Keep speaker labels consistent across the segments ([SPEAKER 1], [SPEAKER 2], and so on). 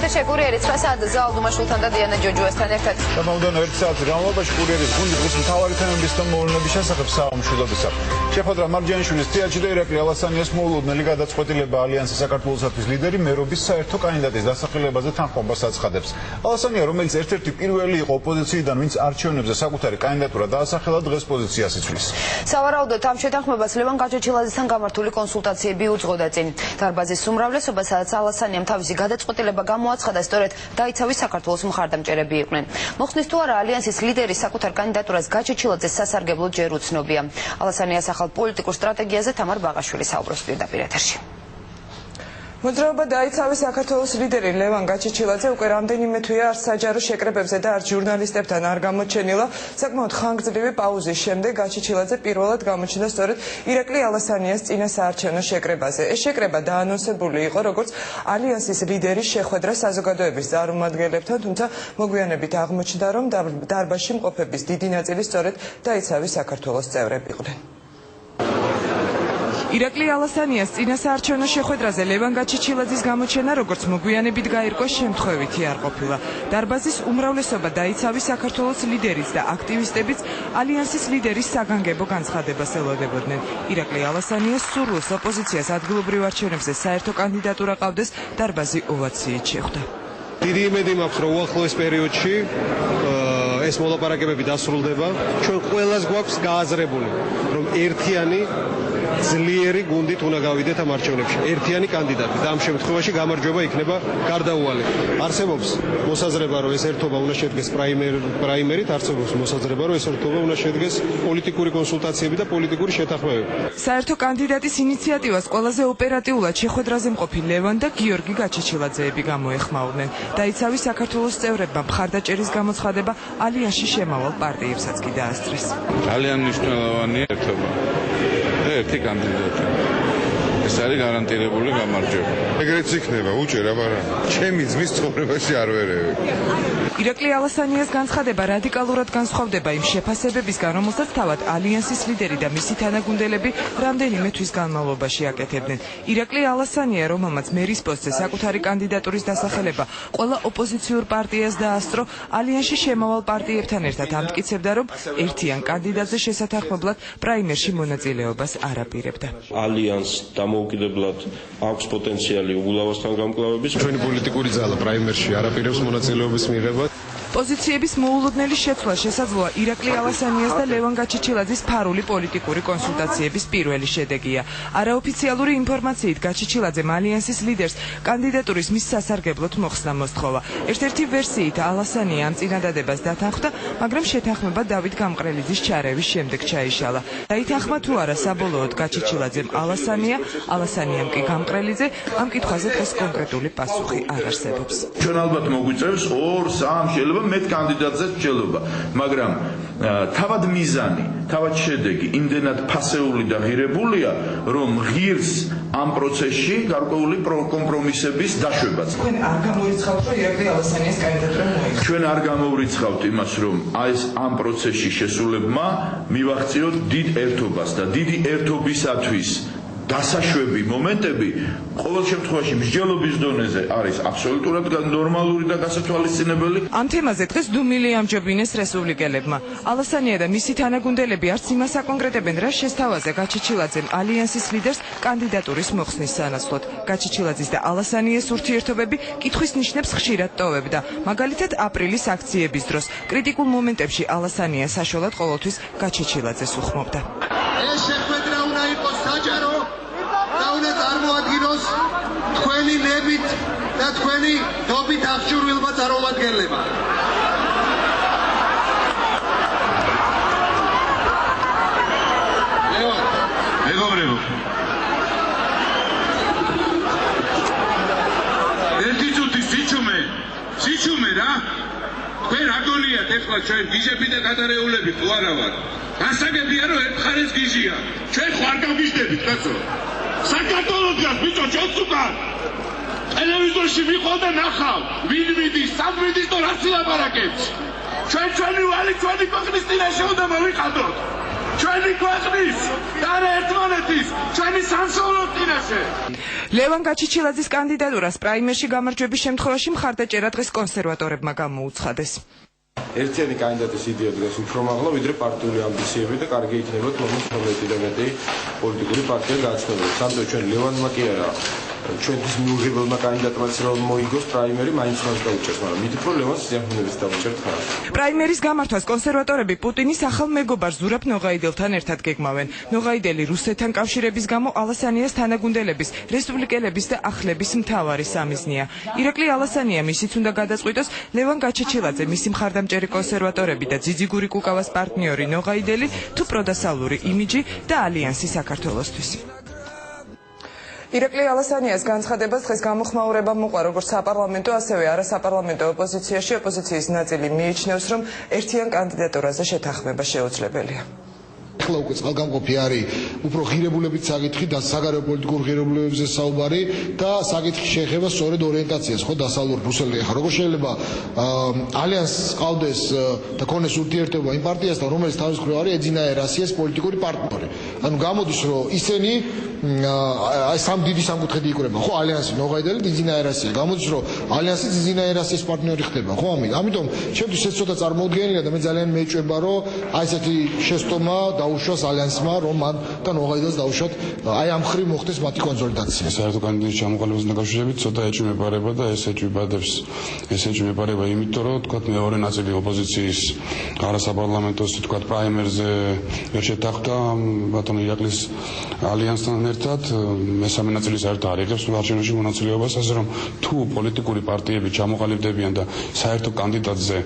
[SPEAKER 1] თამაშე კურიერი 9 საათზე ზაალდუმა შულთან და დიანა ჯოჯუასთან ერთად.
[SPEAKER 2] გამოვიდანო 1 საათის განმავლობაში კურიერის გუნდი დღის მთავარი თემების და მოვლენების შესახებ საამშობლოებისა. შეხვედრა მარჯანიშვილის თეატრში და ირაკლი ალასანიას მოულოდნელი გადაწყვეტილება ალიანსის საქართველოსთვის ლიდერი მერობის საერთო კანდიდატის დასახელებაზე თანხმობას აცხადებს. ალასანია, რომელიც ერთ-ერთი პირველი იყო ოპოზიციიდან, ვინც არჩევნებზე საკუთარი კანდიდატურა დაასახელა, დღეს პოზიციას იცვლის.
[SPEAKER 1] სავარაუდოდ ამ შეთანხმებას ლევან გაჩეჩილაძესთან გამართული კონსულტაციები უძღოდა წინ. დარბაზის უმრავლესობა, სადაც ალასანიამ თავისი გადაწყვეტილება გამოაცხადა, სწორედ დაიცავის საქართველოს მხარდამჭერები იყვნენ. მოხსნის თუ არა ალიანსის ლიდერის საკუთარ კანდიდატურას გაჩეჩილაძეს სასარგებლოდ ჯერ უცნობია. ალასანიას ახალ პოლიტიკურ სტრატეგიაზე თამარ ბაღაშვილი საუბრობს პირდაპირ ეთერში.
[SPEAKER 3] მოძრაობა დაიცავის საქართველოს ლიდერი ლევან გაჩეჩილაძე უკვე რამდენიმე თვეა არც საჯარო შეკრებებზე და არც ჟურნალისტებთან არ გამოჩენილა. საკმაოდ ხანგრძლივი პაუზის შემდეგ გაჩეჩილაძე პირველად გამოჩნდა სწორედ ირაკლი ალასანიას წინა საარჩევნო შეკრებაზე. ეს შეკრება დაანონსებული იყო როგორც ალიანსის ლიდერის შეხვედრა საზოგადოების წარმომადგენლებთან, თუმცა მოგვიანებით აღმოჩნდა, რომ დარბაზში მყოფების დიდი ნაწილი სწორედ დაიცავის საქართველოს წევრები იყვნენ. ირაკლი ალასანიას წინა საარჩევნო შეხვედრაზე ლევან გაჩეჩილაძის გამოჩენა, როგორც მოგვიანებით გაირკვა, შემთხვევითი არ ყოფილა. დარბაზის უმრავლესობა დაიცავის საქართველოს ლიდერიც და აქტივისტებიც ალიანსის ლიდერის საგანგებო განცხადებას ელოდებოდნენ. ირაკლი ალასანიას სურვილს ოპოზიციას ადგილობრივ არჩევნებზე საერთო კანდიდატურა ყავდეს, დარბაზი ოვაციით შეხვდა.
[SPEAKER 4] დიდი იმედი მაქვს, რომ უახლოეს პერიოდში ეს მოლაპარაკებები დასრულდება. ჩვენ ყველას გვაქვს გააზრებული, რომ ერთიანი ძლიერი გუნდით უნდა გავიდეთ ამ არჩევნებში. ერთიანი კანდიდატი და ამ შემთხვევაში გამარჯვება იქნება გარდაუვალი. არსებობს მოსაზრება, რომ ეს ერთობა უნდა შედგეს პრაიმერით, არსებობს მოსაზრება, რომ ეს ერთობა უნდა შედგეს პოლიტიკური კონსულტაციები და პოლიტიკური შეთანხმებები.
[SPEAKER 3] საერთო კანდიდატის ინიციატივას ყველაზე ოპერატიულად შეხვედრაზე მყოფი ლევან და გიორგი გაჩეჩილაძეები გამოეხმაურნენ. დაიცავის საქართველოს წევრებმა მხარდაჭერის გამოცხადება ალიანსში შემავალ პარტიებსაც კი დაასწრეს.
[SPEAKER 5] ძალიან მნიშვნელოვანი ერთობა. ერთი კანდიდატი. ეს არის გარანტირებული გამარჯვება. ეგრეც იქნება, უჭერა, მაგრამ ჩემი ძმის ცხოვრებაში არ ვერევი.
[SPEAKER 3] ირაკლი ალასანიას განცხადება რადიკალურად განსხვავდება იმ შეფასებებისგან, რომელსაც თავად ალიანსის ლიდერი და მისი თანაგუნდელები რამდენიმე თვის განმავლობაში აკეთებდნენ. ირაკლი ალასანია, რომელმაც მერის პოსტზე საკუთარი კანდიდატურის დასახელება ყველა ოპოზიციურ პარტიას დაასწრო, ალიანსში შემავალ პარტიებთან ერთად ამტკიცებდა, რომ ერთიან კანდიდატზე შესათანხმებლად პრაიმერში მონაწილეობას არ აპირებდა.
[SPEAKER 6] ალიანს დამოუკიდებლად აქვს პოტენციალი უგულავასთან გამკლავების.
[SPEAKER 4] ჩვენი პოლიტიკური ძალა პრაიმერში არ აპირებს მონაწილეობის მიღებას.
[SPEAKER 3] პოზიციების მოულოდნელი შეცვლა შესაძლოა ირაკლი ალასანიას და ლევან გაჩეჩილაძის ფარული პოლიტიკური კონსულტაციების პირველი შედეგია. არაოფიციალური ინფორმაციით გაჩეჩილაძემ ალიანსის ლიდერს კანდიდატურის მის სასარგებლოდ მოხსნა მოსთხოვა. ერთ-ერთი ვერსიით ალასანია ამ წინადადებას დათანხმდა, მაგრამ შეთანხმება დავით გამყრელიძის ჩარევის შემდეგ ჩაიშალა. დაითანხმა თუ არა საბოლოოდ გაჩეჩილაძემ ალასანიამ კი გამყრელიძე, ამ კითხვაზე დღეს კონკრეტული პასუხი არ არსებობს.
[SPEAKER 7] ჩვენ ალბათ მოგვიწევს 2-3 შეიძლება მეტ კანდიდატზე სჯელობა, მაგრამ თავად მიზანი, თავად შედეგი იმდენად ფასეული და ღირებულია, რომ ღირს ამ პროცესში გარკვეული კომპრომისების დაშვებაც.
[SPEAKER 3] ჩვენ არ გამოიცხავთ, რომ ირაკლი ალასანიას კანდიდატურა მოიგო.
[SPEAKER 7] ჩვენ არ გამოვრიცხავთ იმას, რომ ეს ამ პროცესში შესულებმა მივაღწიოთ დიდ ერთობას და დიდი ერთობისათვის დასაშვები მომენტები ყოველ შემთხვევაში მსჯელობის დონეზე არის აბსოლუტურად ნორმალური და გასათვალისწინებელი.
[SPEAKER 3] ამ თემაზე დღეს დუმილი ამჯობინეს რესპუბლიკელებმა. ალასანია და მისი თანაგუნდელები არც იმას აკონკრეტებენ, რა შესთავაზე გაჩეჩილაძემ ალიანსის ლიდერს კანდიდატურის მოხსნის სანაცვლოდ. გაჩეჩილაძის და ალასანიას ურთიერთობები კითხვის ნიშნებს ხშირად ტოვებდა. მაგალითად, აპრილის აქციების დროს კრიტიკულ მომენტებში ალასანია საშუალოდ ყოველთვის გაჩეჩილაძეს უხმობდა.
[SPEAKER 8] ეს შეხვედრა უნდა იყოს საჯარო და უნდა წარმოადგინოს თქვენი ნებით და თქვენი დობით აღჭურვილმა წარმომადგენლებმა. მეგობრებო, ერთი წუთი სიჩუმე რა. თქვენ რა გონიათ ეხლა ჩვენ გიჟები და გადარეულები თუ არა ვარ? გასაგებია რომ ერთ მხარეს გიჟია. ჩვენ ხო არ გავგიჟდებით, კაცო. საქართველოს გას ბიჭო ჩვენც უკან. ტელევიზორში ვიყავ და ნახავ, ვინ მიდის, სად მიდის და რას ილაპარაკებს. ჩვენი ვალი, ჩვენი ქვეყნის წინაშე უნდა მოვიყავდოთ. ჩვენი ქვეყნის და ერთმანეთის ჩვენი სამშობლოს წინაშე.
[SPEAKER 3] ლევან გაჩიჩილაძის კანდიდატურას პრაიმერში გამარჯვების შემთხვევაში მხარდაჭერა დღეს კონსერვატორებმა გამოუცხადეს.
[SPEAKER 9] ერთიანი კანდიდატის იდეა დღეს უფრო მაღლა ვიდრე პარტიული ამბიციები და კარგი იქნება თორმეტ და მეტი პოლიტიკური პარტია გააცნობოს. სამწუხაროდ ჩვენ ლევანმა კი არა ჩვენთვის მიუღებელმა კანდიდატმაც რომ მოიგოს პრაიმერი მაინც ხარს დაუჭერს, მაგრამ მითხრ რომ ლევანს სიახლოვეს დაუჭერთ ხარს.
[SPEAKER 3] პრაიმერის გამართვას კონსერვატორები პუტინის ახალ მეგობარ ზურაბ ნოღაიდელთან ერთად გეგმავენ. ნოღაიდელი რუსეთთან კავშირების გამო ალასანიას თანაგუნდელების, რესპუბლიკელების და ახლების მთავარი სამიზნეა. ირაკლი ალასანია მისიც უნდა გადაწყვიტოს ლევან გაჩეჩილაძე, მისი მხარდამჭერი კონსერვატორები და ძიძიგური კუკავას პარტნიორი ნოღაიდელი თუ პროდასალური იმიჯი და ალიანსი საქართველოსთვის. ირაკლი ალასანიას განცხადებას დღეს გამოხმაურება მოყვა როგორც საპარლამენტო, ასევე არასაპარლამენტო ოპოზიციაში. ოპოზიციის ნაწილი მიიჩნევს, რომ ერთიან კანდიდატურაზე შეთანხმება შეუძლებელია.
[SPEAKER 10] ახლა უკვე წყალგამყოფი არის უფრო ღირებულებით საკითხი და საგარეო პოლიტიკურ ღირებულებებზე საუბარი და საკითხი შეეხება სწორედ ორიენტაციას, ხო, დასავლურ ბრუსელში. ახლა როგორ შეიძლება ალიანსს ყავდეს და ქონდეს ურთიერთობა იმ პარტიასთან, რომელიც თავის მხრივ არის ეძინაერასიას პოლიტიკური პარტნიორი. ანუ გამოდის, რომ ისინი აი სამ დიდი სამკუთხედი იკვრება, ხო, ალიანსი, ნოღაიდელი, ეძინაერასია. გამოდის, რომ ალიანსი ეძინაერასიას პარტნიორი ხდება, ხო, ამიტომ ჩემთვის ეს ცოტა წარმოუდგენელია და მე ძალიან მეჭვება, რომ აი ესეთი შეცდომა დაუშვას ალიანსმა, რომ მან და ნოღაიდელს დაუშვათ აი ამ ხრივ მოხდეს მათი კონსოლიდაცია.
[SPEAKER 5] საერთო კანდიდატის ჩამოყალიბებასთან დაკავშირებით ცოტა ეჭვმეპარება და ეს ეჭვმეპარება იმიტომ, რომ თქვათ მეორე ნაწილი ოპოზიციის არასაპარლამენტოს თქვათ პრაიმერზე ვერ შეთანხმდა ბატონო ირაკლის ალიანსთან ერთად, მესამე ნაწილი საერთოდ არ იღებს არჩევნებში მონაწილეობას, ასე რომ თუ პოლიტიკური პარტიები ჩამოყალიბდებიან და საერთო კანდიდატზე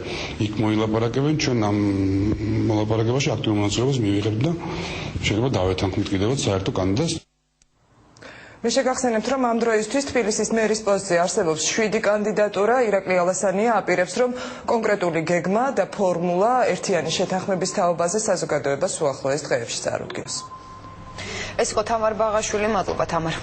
[SPEAKER 5] იქ მოილაპარაკებენ, ჩვენ ამ მოლაპარაკებაში აქტიურ მონაწილეობას მივიღებთ და შეიძლება დავეთანხმდით კიდევაც საერთო კანდიდატს.
[SPEAKER 3] მე შეგახსენებთ, რომ ამ დროისთვის თბილისის მერის პოსტზე არსებობს 7 კანდიდატურა. ირაკლი ალასანია აპირებს, რომ კონკრეტული გეგმა და ფორმულა ერთიანი შეთანხმების თაობაზე საზოგადოებას უახლოეს დღეებში წარუდგენს.
[SPEAKER 1] ეს იყო თამარ ბაღაშვილი, მადლობა თამარ.